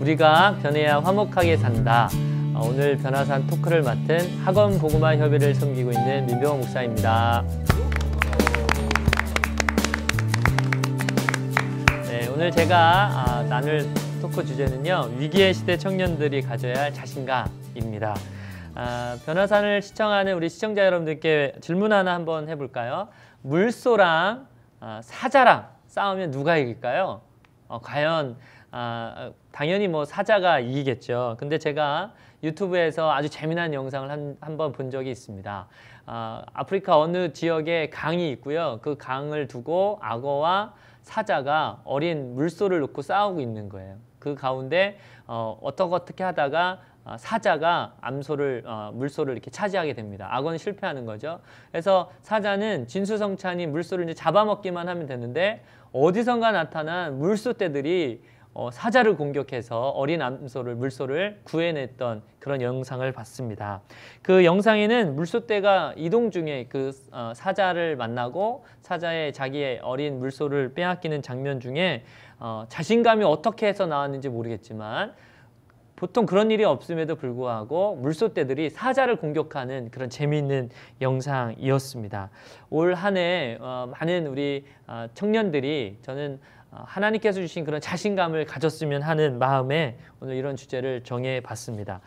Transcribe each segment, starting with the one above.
우리가 변해야 화목하게 산다. 오늘 변화산 토크를 맡은 학원 복음화 협의를 섬기고 있는 민병호 목사입니다. 네, 오늘 제가 나눌 토크 주제는요, 위기의 시대 청년들이 가져야 할 자신감입니다. 변화산을 시청하는 우리 시청자 여러분들께 질문 하나 한번 해볼까요? 물소랑 사자랑 싸우면 누가 이길까요? 과연 당연히 뭐 사자가 이기겠죠. 근데 제가 유튜브에서 아주 재미난 영상을 한번 본 적이 있습니다. 아프리카 어느 지역에 강이 있고요. 그 강을 두고 악어와 사자가 어린 물소를 놓고 싸우고 있는 거예요. 그 가운데 어떻게 하다가 사자가 물소를 이렇게 차지하게 됩니다. 악어는 실패하는 거죠. 그래서 사자는 진수성찬이 물소를 이제 잡아먹기만 하면 되는데 어디선가 나타난 물소떼들이 사자를 공격해서 어린 물소를 구해냈던 그런 영상을 봤습니다. 그 영상에는 물소떼가 이동 중에 그 사자를 만나고 사자의 자기의 어린 물소를 빼앗기는 장면 중에 자신감이 어떻게 해서 나왔는지 모르겠지만 보통 그런 일이 없음에도 불구하고 물소떼들이 사자를 공격하는 그런 재미있는 영상이었습니다. 올 한 해 많은 우리 청년들이 저는 하나님께서 주신 그런 자신감을 가졌으면 하는 마음에 오늘 이런 주제를 정해봤습니다.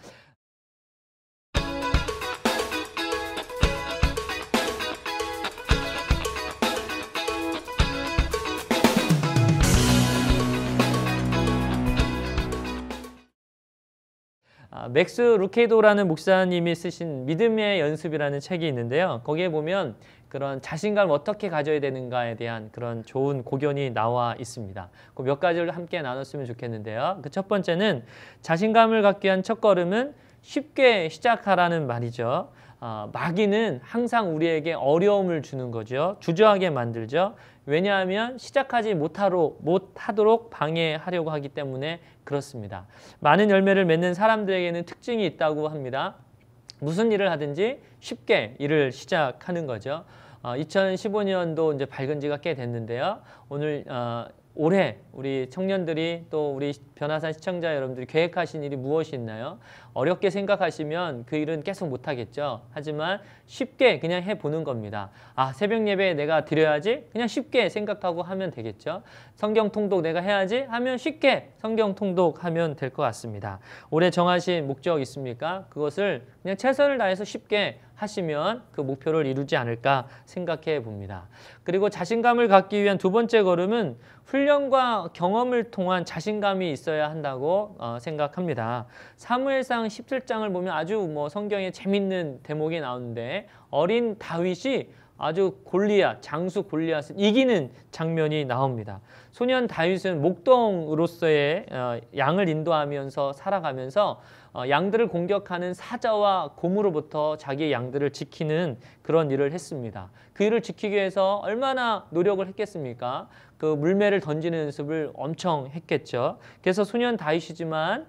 맥스 루케이도라는 목사님이 쓰신 믿음의 연습이라는 책이 있는데요. 거기에 보면 그런 자신감을 어떻게 가져야 되는가에 대한 그런 좋은 고견이 나와 있습니다. 그 몇 가지를 함께 나눴으면 좋겠는데요. 그 첫 번째는 자신감을 갖기 위한 첫걸음은 쉽게 시작하라는 말이죠. 마귀는 항상 우리에게 어려움을 주는 거죠. 주저하게 만들죠. 왜냐하면 시작하지 못하도록 방해하려고 하기 때문에 그렇습니다. 많은 열매를 맺는 사람들에게는 특징이 있다고 합니다. 무슨 일을 하든지 쉽게 일을 시작하는 거죠. 2015년도 이제 밝은 지가 꽤 됐는데요. 올해 우리 청년들이 또 우리 변화산 시청자 여러분들이 계획하신 일이 무엇이 있나요? 어렵게 생각하시면 그 일은 계속 못하겠죠. 하지만 쉽게 그냥 해보는 겁니다. 새벽 예배 내가 드려야지 그냥 쉽게 생각하고 하면 되겠죠. 성경 통독 내가 해야지 하면 쉽게 성경 통독하면 될 것 같습니다. 올해 정하신 목적 있습니까? 그것을 그냥 최선을 다해서 쉽게 하시면 그 목표를 이루지 않을까 생각해 봅니다. 그리고 자신감을 갖기 위한 두 번째 걸음은 훈련과 경험을 통한 자신감이 있어야 한다고 생각합니다. 사무엘상 17장을 보면 아주 성경에 재밌는 대목이 나오는데 어린 다윗이 아주 장수 골리앗을 이기는 장면이 나옵니다. 소년 다윗은 목동으로서의 양을 인도하면서 살아가면서 양들을 공격하는 사자와 곰으로부터 자기의 양들을 지키는 그런 일을 했습니다. 그 일을 지키기 위해서 얼마나 노력을 했겠습니까? 그 물매를 던지는 연습을 엄청 했겠죠. 그래서 소년 다윗이지만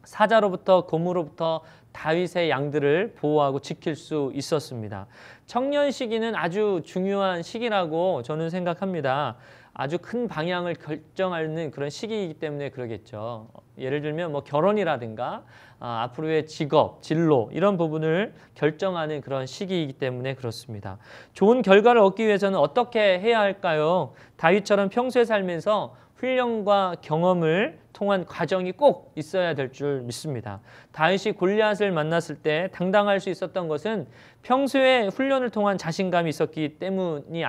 사자로부터 곰으로부터 다윗의 양들을 보호하고 지킬 수 있었습니다. 청년 시기는 아주 중요한 시기라고 저는 생각합니다. 아주 큰 방향을 결정하는 그런 시기이기 때문에 그러겠죠. 예를 들면 결혼이라든가 앞으로의 직업, 진로 이런 부분을 결정하는 그런 시기이기 때문에 그렇습니다. 좋은 결과를 얻기 위해서는 어떻게 해야 할까요? 다윗처럼 평소에 살면서 훈련과 경험을 통한 과정이 꼭 있어야 될 줄 믿습니다. 다윗이 골리앗을 만났을 때 당당할 수 있었던 것은 평소에 훈련을 통한 자신감이 있었기 때문이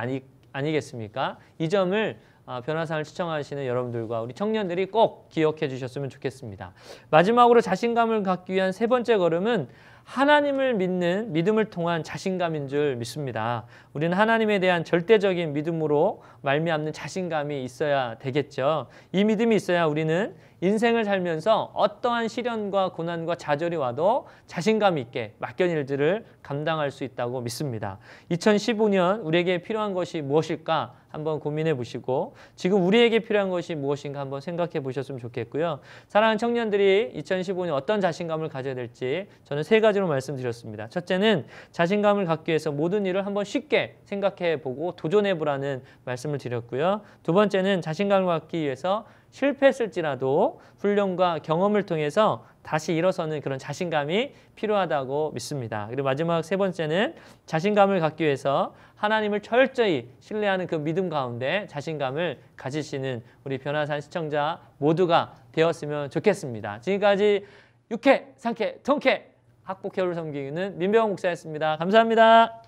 아니겠습니까? 이 점을 변화산을 시청하시는 여러분들과 우리 청년들이 꼭 기억해 주셨으면 좋겠습니다. 마지막으로 자신감을 갖기 위한 세 번째 걸음은 하나님을 믿는 믿음을 통한 자신감인 줄 믿습니다. 우리는 하나님에 대한 절대적인 믿음으로 말미암는 자신감이 있어야 되겠죠. 이 믿음이 있어야 우리는 인생을 살면서 어떠한 시련과 고난과 좌절이 와도 자신감 있게 맡겨진 일들을 감당할 수 있다고 믿습니다. 2015년 우리에게 필요한 것이 무엇일까 한번 고민해 보시고 지금 우리에게 필요한 것이 무엇인가 한번 생각해 보셨으면 좋겠고요. 사랑하는 청년들이 2015년 어떤 자신감을 가져야 될지 저는 세 가지로 말씀드렸습니다. 첫째는 자신감을 갖기 위해서 모든 일을 한번 쉽게 생각해 보고 도전해 보라는 말씀을 드렸고요. 두 번째는 자신감을 갖기 위해서 실패했을지라도 훈련과 경험을 통해서 다시 일어서는 그런 자신감이 필요하다고 믿습니다. 그리고 마지막 세 번째는 자신감을 갖기 위해서 하나님을 철저히 신뢰하는 그 믿음 가운데 자신감을 가지시는 우리 변화산 시청자 모두가 되었으면 좋겠습니다. 지금까지 육회, 상쾌, 통쾌 학폭혈을 섬기는 민병헌 목사였습니다. 감사합니다.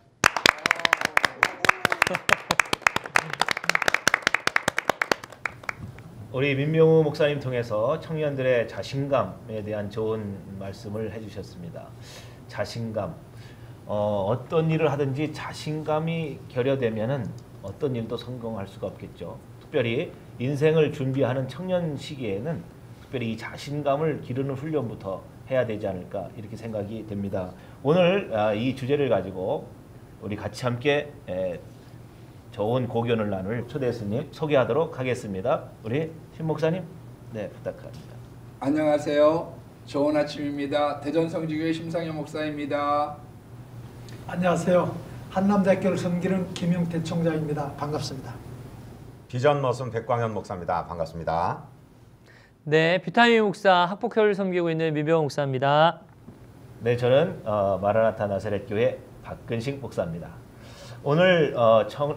우리 민병헌 목사님 통해서 청년들의 자신감에 대한 좋은 말씀을 해주셨습니다. 자신감, 어떤 일을 하든지 자신감이 결여되면은 어떤 일도 성공할 수가 없겠죠. 특별히 인생을 준비하는 청년 시기에는 특별히 이 자신감을 기르는 훈련부터 해야 되지 않을까 이렇게 생각이 됩니다. 오늘 이 주제를 가지고 우리 같이 함께 좋은 고견을 나눌 초대 스님 소개하도록 하겠습니다. 우리 신 목사님, 네, 부탁합니다. 안녕하세요. 좋은 아침입니다. 대전 성지교회 심상현 목사입니다. 안녕하세요. 한남대학교를 섬기는 김용태 총장입니다. 반갑습니다. 비전 머슴 백광현 목사입니다. 반갑습니다. 네, 비타민 목사 학폭혈을 섬기고 있는 민병헌 목사입니다. 네, 저는 마라나타 나사렛 교회 박근식 목사입니다. 오늘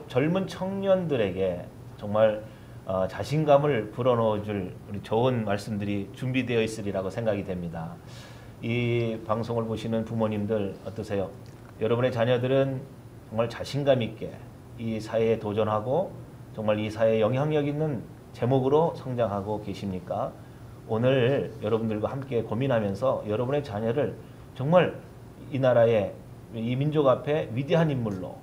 젊은 청년들에게 정말 자신감을 불어넣어줄 우리 좋은 말씀들이 준비되어 있으리라고 생각이 됩니다. 이 방송을 보시는 부모님들 어떠세요? 여러분의 자녀들은 정말 자신감 있게 이 사회에 도전하고 정말 이 사회에 영향력 있는 제목으로 성장하고 계십니까? 오늘 여러분들과 함께 고민하면서 여러분의 자녀를 정말 이 나라의 이 민족 앞에 위대한 인물로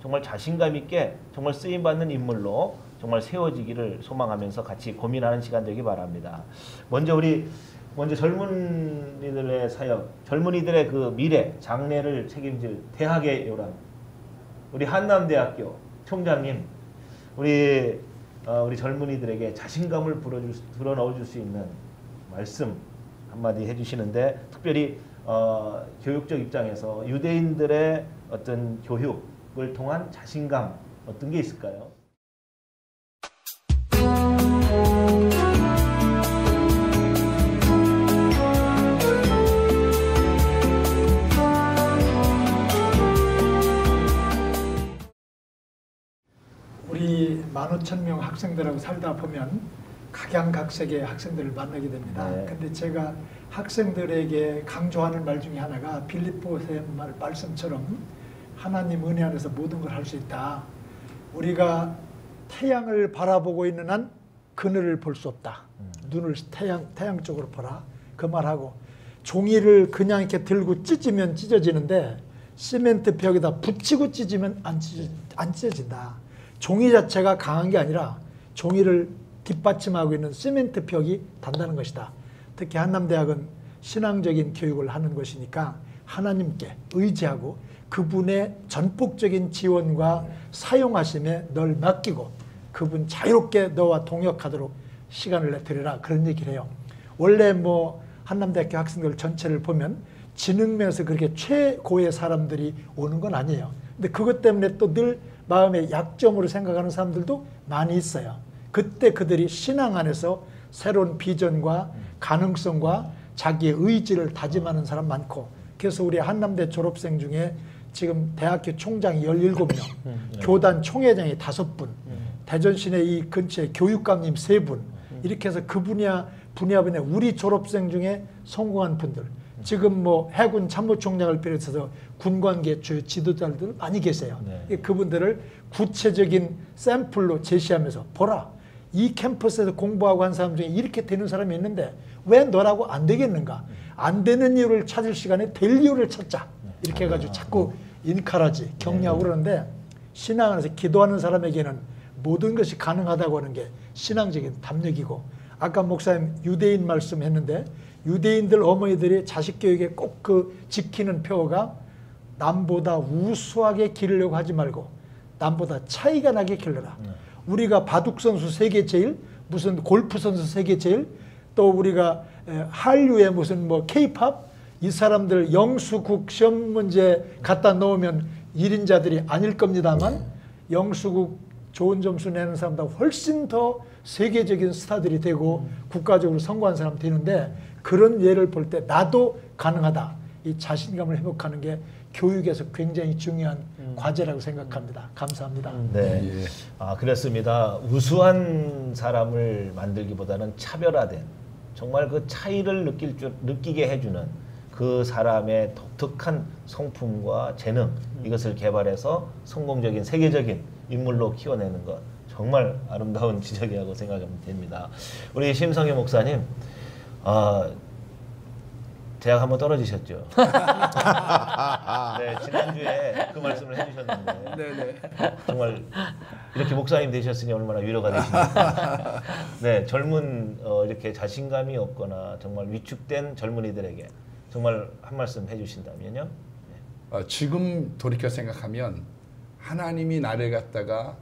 정말 자신감 있게 정말 쓰임받는 인물로 정말 세워지기를 소망하면서 같이 고민하는 시간 되기 바랍니다. 먼저 젊은이들의 사역, 젊은이들의 그 미래, 장래를 책임질 대학의 요람, 우리 한남대학교 총장님, 우리 젊은이들에게 자신감을 불어넣어줄 수 있는 말씀 한마디 해주시는데, 특별히 교육적 입장에서 유대인들의 어떤 교육을 통한 자신감 어떤 게 있을까요? 우리 15,000명 학생들하고 살다 보면 각양각색의 학생들을 만나게 됩니다. 네. 근데 제가 학생들에게 강조하는 말 중에 하나가 빌립보서의 말씀처럼 하나님 은혜 안에서 모든 걸 할 수 있다. 우리가 태양을 바라보고 있는 한 그늘을 볼 수 없다. 눈을 태양 쪽으로 보라. 그 말하고, 종이를 그냥 이렇게 들고 찢으면 찢어지는데 시멘트 벽에다 붙이고 찢으면 안 찢어진다. 종이 자체가 강한 게 아니라 종이를 뒷받침하고 있는 시멘트 벽이 단단한 것이다. 특히 한남대학은 신앙적인 교육을 하는 것이니까 하나님께 의지하고 그분의 전폭적인 지원과 사용하심에 널 맡기고 그분 자유롭게 너와 동역하도록 시간을 내드리라, 그런 얘기를 해요. 원래 한남대학교 학생들 전체를 보면 지능면에서 그렇게 최고의 사람들이 오는 건 아니에요. 근데 그것 때문에 또 늘 마음의 약점으로 생각하는 사람들도 많이 있어요. 그때 그들이 신앙 안에서 새로운 비전과 가능성과 자기의 의지를 다짐하는 사람 많고, 그래서 우리 한남대 졸업생 중에 지금 대학교 총장이 17명, 교단 총회장이 5분, 대전 시내 이 근처에 교육감님 3분, 이렇게 해서 그 분야분야 우리 졸업생 중에 성공한 분들, 지금 해군 참모총장을 비롯해서 군관계 주요 지도자들 많이 계세요. 네. 그분들을 구체적인 샘플로 제시하면서 보라, 이 캠퍼스에서 공부하고 한 사람 중에 이렇게 되는 사람이 있는데 왜 너라고 안 되겠는가? 안 되는 이유를 찾을 시간에 될 이유를 찾자. 이렇게 해가지고 자꾸 인카라지, 격려하고 그러는데, 신앙 안에서 기도하는 사람에게는 모든 것이 가능하다고 하는 게 신앙적인 담력이고, 아까 목사님 유대인 말씀했는데, 유대인들 어머니들이 자식 교육에 꼭 지키는 표어가 남보다 우수하게 기르려고 하지 말고 남보다 차이가 나게 길러라. 우리가 바둑 선수 세계 제일, 무슨 골프 선수 세계 제일, 또 우리가 한류에 무슨 K-팝, 이 사람들 영수국 시험 문제 갖다 놓으면 1인자들이 아닐 겁니다만 영수국 좋은 점수 내는 사람보다 훨씬 더 세계적인 스타들이 되고 국가적으로 성공한 사람 되는데 그런 예를 볼 때 나도 가능하다. 이 자신감을 회복하는 게 교육에서 굉장히 중요한 과제라고 생각합니다. 감사합니다. 네. 그렇습니다. 우수한 사람을 만들기보다는 차별화된 정말 그 차이를 느끼게 해주는 그 사람의 독특한 성품과 재능 이것을 개발해서 성공적인 세계적인 인물로 키워내는 것 정말 아름다운 지적이라고 생각하면 됩니다. 우리 심성희 목사님 대학 한번 떨어지셨죠? 네, 지난주에 그 말씀을 해주셨는데 네네. 정말 이렇게 목사님 되셨으니 얼마나 위로가 되십니까? 네, 젊은 이렇게 자신감이 없거나 정말 위축된 젊은이들에게 정말 한 말씀 해주신다면요? 지금 돌이켜 생각하면 하나님이 나를 갖다가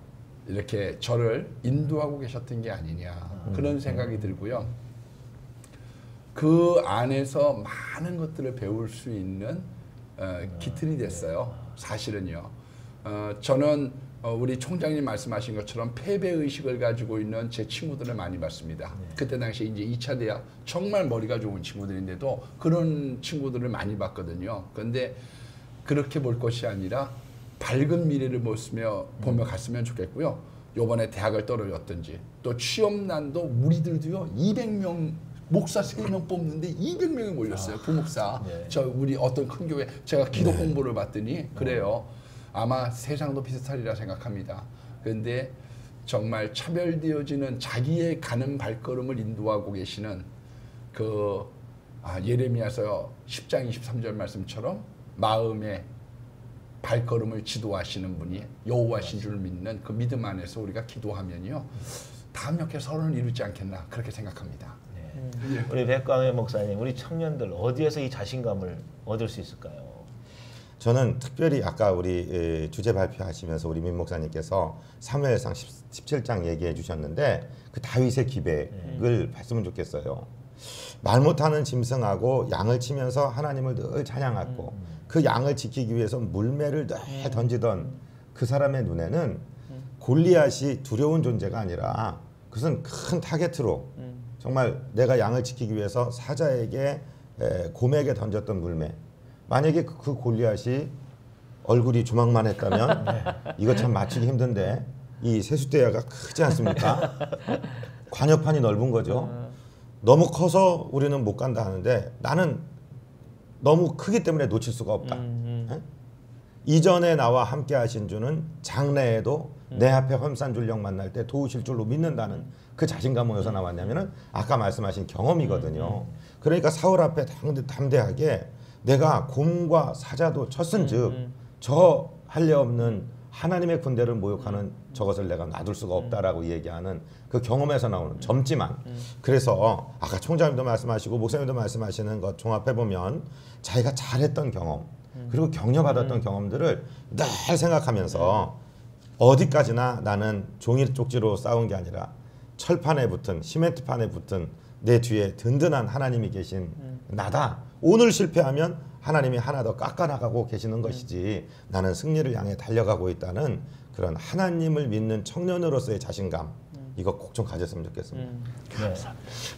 이렇게 저를 인도하고 계셨던 게 아니냐 그런 생각이 들고요. 그 안에서 많은 것들을 배울 수 있는 기틀이 됐어요. 사실은요. 저는 우리 총장님 말씀하신 것처럼 패배의식을 가지고 있는 제 친구들을 많이 봤습니다. 그때 당시에 이제 2차 대학 정말 머리가 좋은 친구들인데도 그런 친구들을 많이 봤거든요. 그런데 그렇게 볼 것이 아니라 밝은 미래를 보며 갔으면 좋겠고요. 요번에 대학을 떨어졌든지 또 취업난도 우리들도요 200명 목사 3명 뽑는데 200명이 몰렸어요. 부목사. 네. 저 우리 어떤 큰 교회 제가 기도 공부를 봤더니 그래요. 아마 세상도 비슷하리라 생각합니다. 그런데 정말 차별되어지는 자기의 가는 발걸음을 인도하고 계시는 그 예레미야서 10장 23절 말씀처럼 마음의 발걸음을 지도하시는 분이 여호와신 줄 믿는 그 믿음 안에서 우리가 기도하면요. 다음 역에 서론을 이루지 않겠나 그렇게 생각합니다. 우리 백광현 목사님, 우리 청년들 어디에서 이 자신감을 얻을 수 있을까요? 저는 특별히 아까 우리 주제 발표하시면서 우리 민 목사님께서 사무엘상 17장 얘기해 주셨는데 그 다윗의 기백을 봤으면 좋겠어요. 말 못하는 짐승하고 양을 치면서 하나님을 늘 찬양하고 그 양을 지키기 위해서 물매를 늘 던지던 그 사람의 눈에는 골리앗이 두려운 존재가 아니라 그것은 큰 타겟으로 정말 내가 양을 지키기 위해서 사자에게 곰에게 던졌던 물매 만약에 그 골리앗이 얼굴이 조망만 했다면 이거 참 맞추기 힘든데 이 세숫대야가 크지 않습니까? 관여판이 넓은 거죠. 너무 커서 우리는 못 간다 하는데 나는 너무 크기 때문에 놓칠 수가 없다. 이전에 나와 함께 하신 주는 장래에도 내 앞에 험산줄령 만날 때 도우실 줄로 믿는다는 그 자신감은 어디서 나왔냐면은 아까 말씀하신 경험이거든요. 그러니까 사울 앞에 담대하게 내가 곰과 사자도 쳤은즉 저 할례 없는 하나님의 군대를 모욕하는 저것을 내가 놔둘 수가 없다라고 얘기하는 그 경험에서 나오는 젊지만 그래서 아까 총장님도 말씀하시고 목사님도 말씀하시는 것 종합해 보면 자기가 잘했던 경험 그리고 격려받았던 경험들을 늘 생각하면서 어디까지나 나는 종이 쪽지로 싸운 게 아니라 철판에 붙은 시멘트판에 붙은 내 뒤에 든든한 하나님이 계신 나다. 오늘 실패하면 하나님이 하나 더 깎아나가고 계시는 것이지 나는 승리를 향해 달려가고 있다는 그런 하나님을 믿는 청년으로서의 자신감 이거 꼭 좀 가졌으면 좋겠습니다. 네.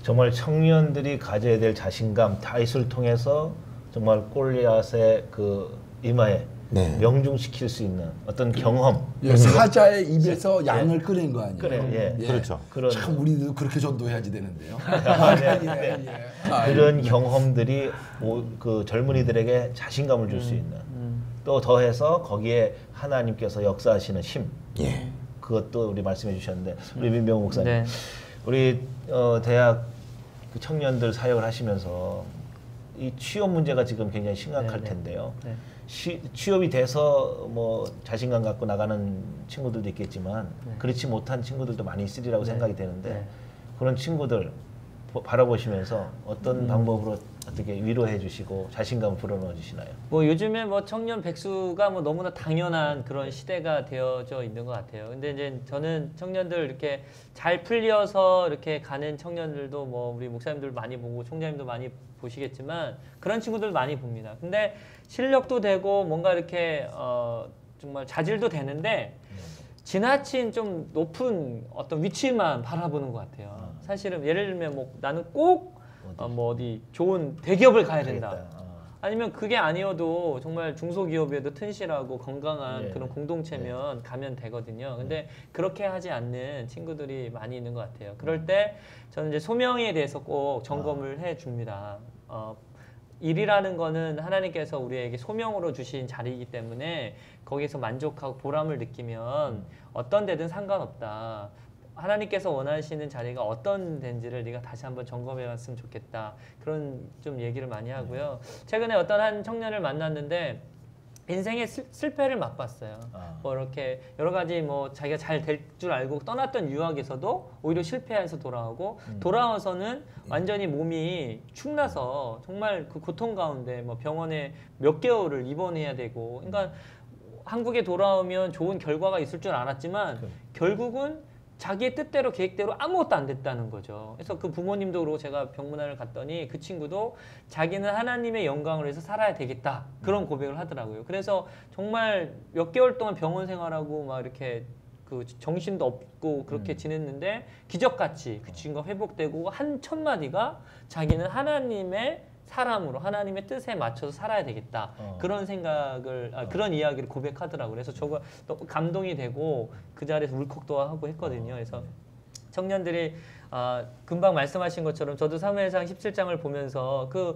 정말 청년들이 가져야 될 자신감 다윗을 통해서 정말 골리앗의 그 이마에 네. 명중시킬 수 있는 어떤 경험. 사자의 입에서 양을 꺼낸 거 아니에요? 그래, 예. 그렇죠. 그런 참 우리도 그렇게 전도해야지 되는데요. 그런 경험들이 그 젊은이들에게 자신감을 줄 수 있는 또 더해서 거기에 하나님께서 역사하시는 힘. 예. 그것도 우리 말씀해 주셨는데 우리 민병 목사님, 네. 우리 대학 그 청년들 사역을 하시면서 이 취업 문제가 지금 굉장히 심각할 텐데요. 네. 취업이 돼서 뭐 자신감 갖고 나가는 친구들도 있겠지만 그렇지 못한 친구들도 많이 있으리라고 생각이 되는데 그런 친구들 바라보시면서 어떤 방법으로 어떻게 위로해 주시고 자신감을 불어넣어 주시나요? 뭐 요즘에 뭐 청년 백수가 뭐 너무나 당연한 그런 시대가 되어져 있는 것 같아요. 근데 이제 저는 청년들 이렇게 잘 풀려서 이렇게 가는 청년들도 뭐 우리 목사님들 많이 보고 총장님도 많이 보시겠지만 그런 친구들 많이 봅니다. 근데 실력도 되고 뭔가 이렇게 정말 자질도 되는데 지나친 좀 높은 어떤 위치만 바라보는 것 같아요. 사실은 예를 들면 뭐 나는 꼭 뭐 어디 좋은 대기업을 가야 된다. 알겠다. 아니면 그게 아니어도 정말 중소기업에도 튼실하고 건강한 네. 그런 공동체면 가면 되거든요. 근데 그렇게 하지 않는 친구들이 많이 있는 것 같아요. 그럴 때 저는 이제 소명에 대해서 꼭 점검을 해 줍니다. 일이라는 거는 하나님께서 우리에게 소명으로 주신 자리이기 때문에 거기서 만족하고 보람을 느끼면 어떤 데든 상관없다. 하나님께서 원하시는 자리가 어떤 데인지를 네가 다시 한번 점검해 봤으면 좋겠다. 그런 좀 얘기를 많이 하고요. 최근에 어떤 한 청년을 만났는데 인생의 실패를 맛봤어요. 뭐 이렇게 여러 가지 뭐 자기가 잘 될 줄 알고 떠났던 유학에서도 오히려 실패해서 돌아오고 돌아와서는 완전히 몸이 축나서 정말 그 고통 가운데 뭐 병원에 몇 개월을 입원해야 되고, 그러니까 한국에 돌아오면 좋은 결과가 있을 줄 알았지만 결국은 자기의 뜻대로 계획대로 아무것도 안 됐다는 거죠. 그래서 그 부모님도 그러고 제가 병문안을 갔더니 그 친구도 자기는 하나님의 영광을 위해서 살아야 되겠다 그런 고백을 하더라고요. 그래서 정말 몇 개월 동안 병원 생활하고 막 이렇게 그 정신도 없고 그렇게 지냈는데 기적같이 그 친구가 회복되고 한 첫 마디가 자기는 하나님의 사람으로 하나님의 뜻에 맞춰서 살아야 되겠다. 그런 생각을 그런 이야기를 고백하더라고요. 그래서 저거 또 감동이 되고 그 자리에서 울컥도 하고 했거든요. 그래서 청년들이 금방 말씀하신 것처럼 저도 사무엘상 17장을 보면서 그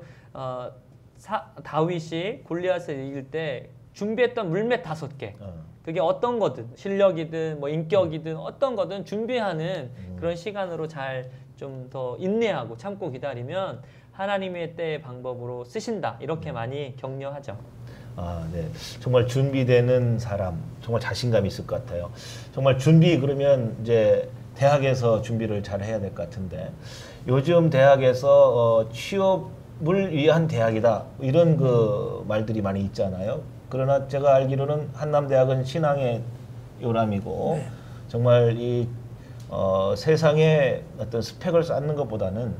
다윗이 골리앗을 이길 때 준비했던 물맷 5개. 그게 어떤 거든 실력이든 뭐 인격이든 어떤 거든 준비하는 그런 시간으로 잘 좀 더 인내하고 참고 기다리면 하나님의 때의 방법으로 쓰신다. 이렇게 많이 격려하죠. 네. 정말 준비되는 사람, 정말 자신감이 있을 것 같아요. 정말 준비 그러면 이제 대학에서 준비를 잘 해야 될 것 같은데 요즘 대학에서 취업을 위한 대학이다. 이런 그 말들이 많이 있잖아요. 그러나 제가 알기로는 한남대학은 신앙의 요람이고 정말 이 세상에 어떤 스펙을 쌓는 것보다는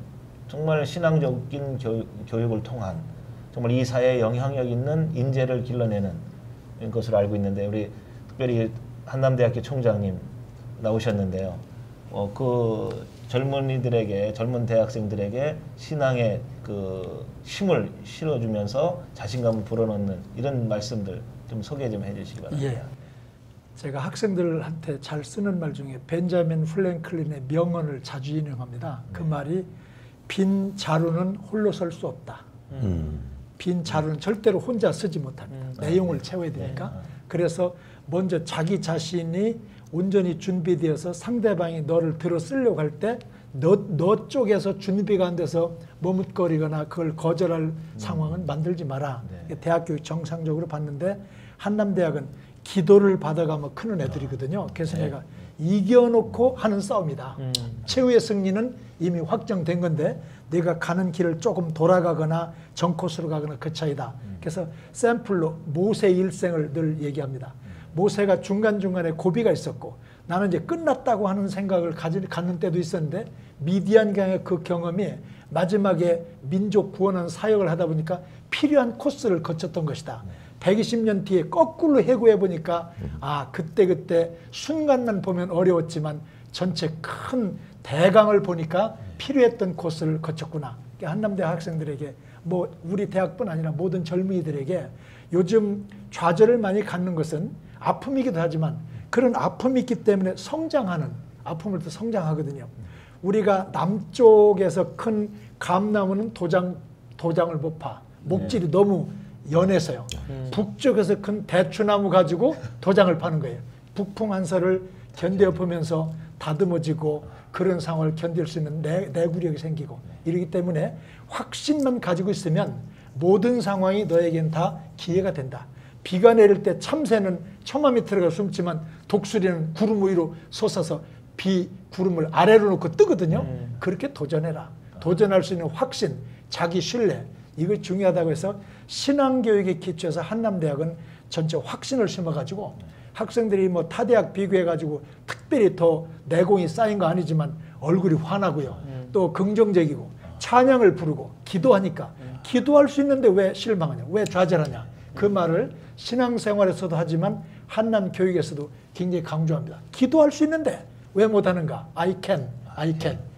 정말 신앙적인 교육을 통한 정말 이 사회에 영향력 있는 인재를 길러내는 것으로 알고 있는데 우리 특별히 한남대학교 총장님 나오셨는데요. 그 젊은이들에게 젊은 대학생들에게 신앙의 그 힘을 실어주면서 자신감을 불어넣는 이런 말씀들 좀 소개 좀 해주시기 바랍니다. 예. 제가 학생들한테 잘 쓰는 말 중에 벤자민 프랭클린의 명언을 자주 인용합니다. 그 말이 빈 자루는 홀로 설 수 없다. 빈 자루는 절대로 혼자 쓰지 못합니다. 내용을 채워야 되니까. 그래서 먼저 자기 자신이 온전히 준비되어서 상대방이 너를 들어 쓰려고 할 때 너 쪽에서 준비가 안 돼서 머뭇거리거나 그걸 거절할 상황은 만들지 마라. 대학교육 정상적으로 봤는데 한남대학은 기도를 받아가며 크는 애들이거든요. 그래서 내가 이겨놓고 하는 싸움이다. 최후의 승리는 이미 확정된 건데 내가 가는 길을 조금 돌아가거나 정코스로 가거나 그 차이다. 그래서 샘플로 모세 일생을 늘 얘기합니다. 모세가 중간중간에 고비가 있었고 나는 이제 끝났다고 하는 생각을 갖는 때도 있었는데 미디안강의 그 경험이 마지막에 민족 구원하는 사역을 하다 보니까 필요한 코스를 거쳤던 것이다. 120년 뒤에 거꾸로 해고해 보니까 그때 순간만 보면 어려웠지만 전체 큰 대강을 보니까 필요했던 코스를 거쳤구나. 한남대 학생들에게 뭐 우리 대학뿐 아니라 모든 젊은이들에게 요즘 좌절을 많이 갖는 것은 아픔이기도 하지만 그런 아픔이 있기 때문에 성장하는 아픔을 또 성장하거든요. 우리가 남쪽에서 큰 감나무는 도장을 못 파. 목질이 너무 연해서요. 북쪽에서 큰 대추나무 가지고 도장을 파는 거예요. 북풍 한설을 견뎌보면서 다듬어지고 그런 상황을 견딜 수 있는 내구력이 생기고 이러기 때문에 확신만 가지고 있으면 모든 상황이 너에겐 다 기회가 된다. 비가 내릴 때 참새는 처마 밑에 들어가 숨지만 독수리는 구름 위로 솟아서 구름을 아래로 놓고 뜨거든요. 그렇게 도전해라. 도전할 수 있는 확신, 자기 신뢰 이거 중요하다고 해서 신앙교육에 기초해서 한남대학은 전체 확신을 심어가지고 학생들이 뭐 타대학 비교해가지고 특별히 더 내공이 쌓인 거 아니지만 얼굴이 환하고요. 또 긍정적이고 찬양을 부르고 기도하니까 기도할 수 있는데 왜 실망하냐, 왜 좌절하냐. 그 말을 신앙생활에서도 하지만 한남 교육에서도 굉장히 강조합니다. 기도할 수 있는데 왜 못하는가? I can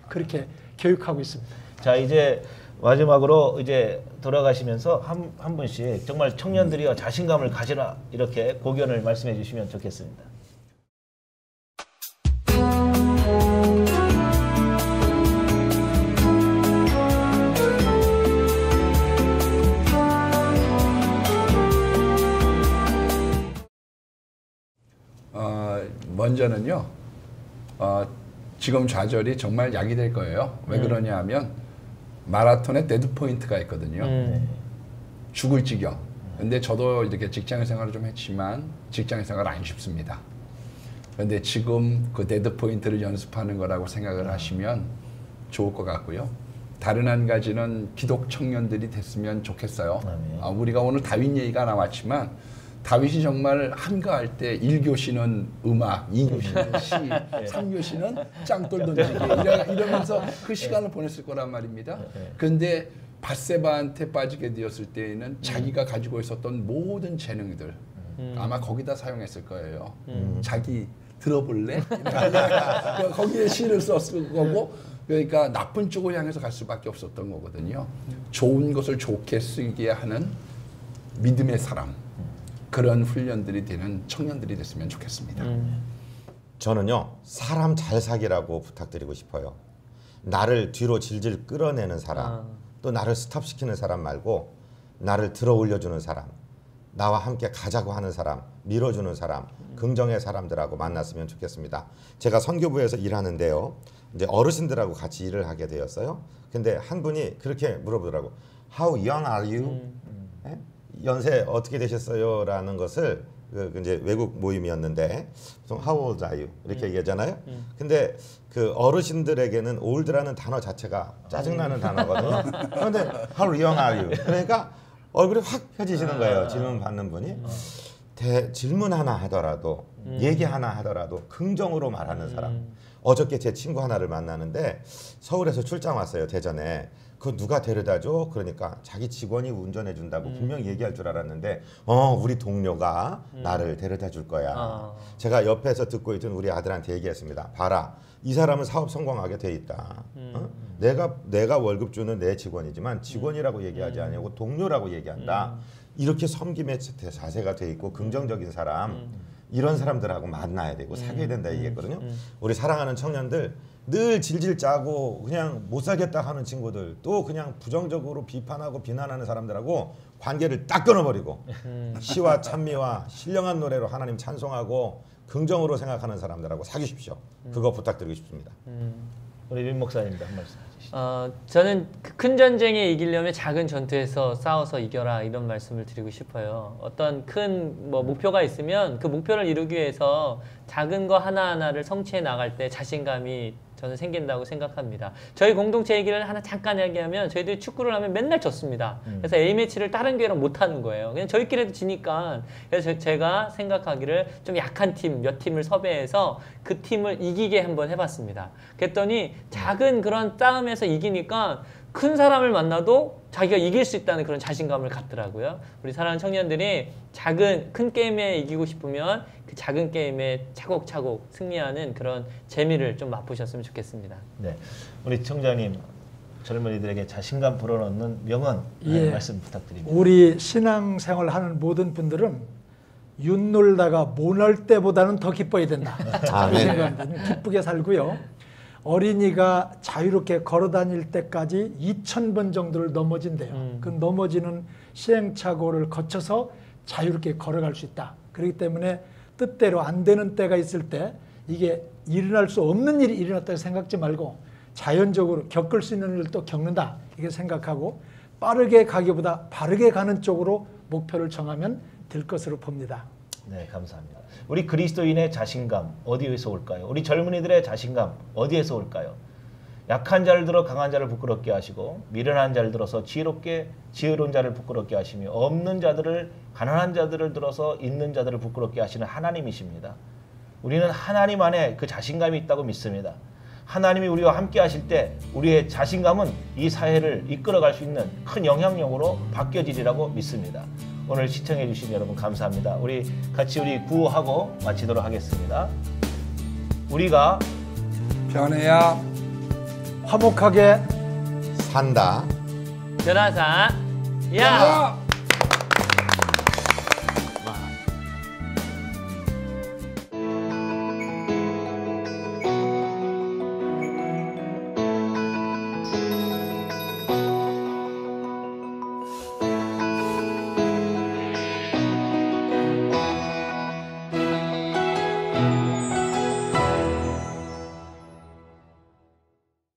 그렇게 교육하고 있습니다. 자, 이제 마지막으로 이제 돌아가시면서 한 분씩 정말 청년들이여 자신감을 가지라 이렇게 고견을 말씀해 주시면 좋겠습니다. 먼저는요. 지금 좌절이 정말 약이 될 거예요. 왜 그러냐 하면 마라톤에 데드 포인트가 있거든요. 죽을 지경. 근데 저도 이렇게 직장 생활을 좀 했지만 직장 생활 안 쉽습니다. 그런데 지금 그 데드 포인트를 연습하는 거라고 생각을 하시면 좋을 것 같고요. 다른 한 가지는 기독 청년들이 됐으면 좋겠어요. 우리가 오늘 다윗 얘기가 나왔지만 다윗이 정말 한가할 때 1교시는 음악, 2교시는 시, 3교시는 짱돌 던지기 이러면서 그 시간을 보냈을 거란 말입니다. 그런데 밧세바한테 빠지게 되었을 때에는 자기가 가지고 있었던 모든 재능들 아마 거기다 사용했을 거예요. 자기 들어볼래? 거기에 시를 썼을 거고 그러니까 나쁜 쪽을 향해서 갈 수밖에 없었던 거거든요. 좋은 것을 좋게 쓰게 하는 믿음의 사람 그런 훈련들이 되는 청년들이 됐으면 좋겠습니다. 저는요 사람 잘 사귀라고 부탁드리고 싶어요. 나를 뒤로 질질 끌어내는 사람, 또 나를 스탑시키는 사람 말고 나를 들어 올려주는 사람, 나와 함께 가자고 하는 사람, 밀어주는 사람, 긍정의 사람들하고 만났으면 좋겠습니다. 제가 선교부에서 일하는데요, 이제 어르신들하고 같이 일을 하게 되었어요. 근데 한 분이 그렇게 물어보더라고. How young are you? 연세 어떻게 되셨어요? 라는 것을 이제 외국 모임이었는데 보통 How old are you? 이렇게 얘기하잖아요. 근데 그 어르신들에게는 old라는 단어 자체가 짜증나는 단어거든요. 그런데 How young are you? 그러니까 얼굴이 확 펴지시는 거예요. 질문 받는 분이. 질문 하나 하더라도 얘기 하나 하더라도 긍정으로 말하는 사람. 어저께 제 친구 하나를 만나는데 서울에서 출장 왔어요. 대전에. 그 누가 데려다줘? 그러니까 자기 직원이 운전해 준다고 분명히 얘기할 줄 알았는데 우리 동료가 나를 데려다 줄 거야. 제가 옆에서 듣고 있던 우리 아들한테 얘기했습니다. 봐라, 이 사람은 사업 성공하게 돼 있다. 내가 월급 주는 내 직원이지만 직원이라고 얘기하지 않고 동료라고 얘기한다. 이렇게 섬김의 자세가 돼 있고 긍정적인 사람, 이런 사람들하고 만나야 되고 사귀어야 된다 얘기했거든요. 우리 사랑하는 청년들, 늘 질질 짜고 그냥 못 살겠다 하는 친구들, 또 그냥 부정적으로 비판하고 비난하는 사람들하고 관계를 딱 끊어버리고 시와 찬미와 신령한 노래로 하나님 찬송하고 긍정으로 생각하는 사람들하고 사귀십시오. 그거 부탁드리고 싶습니다. 우리 민 목사님도 한 말씀 해주시죠. 저는 큰 전쟁에 이기려면 작은 전투에서 싸워서 이겨라, 이런 말씀을 드리고 싶어요. 어떤 큰 목표가 있으면 그 목표를 이루기 위해서 작은 거 하나하나를 성취해 나갈 때 자신감이 저는 생긴다고 생각합니다. 저희 공동체 얘기를 하나 잠깐 얘기하면 저희들이 축구를 하면 맨날 졌습니다. 그래서 A매치를 다른 교회랑 못하는 거예요. 그냥 저희끼리도 지니까. 그래서 제가 생각하기를 좀 약한 팀, 몇 팀을 섭외해서 그 팀을 이기게 한번 해봤습니다. 그랬더니 작은 그런 싸움에서 이기니까 큰 사람을 만나도 자기가 이길 수 있다는 그런 자신감을 갖더라고요. 우리 사랑하는 청년들이 큰 게임에 이기고 싶으면 그 작은 게임에 차곡차곡 승리하는 그런 재미를 좀 맛보셨으면 좋겠습니다. 네, 우리 청장님 젊은이들에게 자신감 불어넣는 명언 말씀 부탁드립니다. 우리 신앙생활 하는 모든 분들은 윷놀다가 모날 때보다는 더 기뻐야 된다. 생각합니다. 기쁘게 살고요. 어린이가 자유롭게 걸어다닐 때까지 2000번 정도를 넘어진대요. 그 넘어지는 시행착오를 거쳐서 자유롭게 걸어갈 수 있다. 그렇기 때문에 뜻대로 안 되는 때가 있을 때 이게 일어날 수 없는 일이 일어났다고 생각지 말고 자연적으로 겪을 수 있는 일을 또 겪는다. 이렇게 생각하고 빠르게 가기보다 바르게 가는 쪽으로 목표를 정하면 될 것으로 봅니다. 네, 감사합니다. 우리 그리스도인의 자신감 어디에서 올까요? 우리 젊은이들의 자신감 어디에서 올까요? 약한 자를 들어 강한 자를 부끄럽게 하시고 미련한 자를 들어서 지혜로운 자를 부끄럽게 하시며 없는 자들을 가난한 자들을 들어서 있는 자들을 부끄럽게 하시는 하나님이십니다. 우리는 하나님 안에 그 자신감이 있다고 믿습니다. 하나님이 우리와 함께 하실 때 우리의 자신감은 이 사회를 이끌어갈 수 있는 큰 영향력으로 바뀌어지리라고 믿습니다. 오늘 시청해 주신 여러분 감사합니다. 우리 같이 구호하고 마치도록 하겠습니다. 우리가 변해야 화목하게 산다. 변화사 야. 야!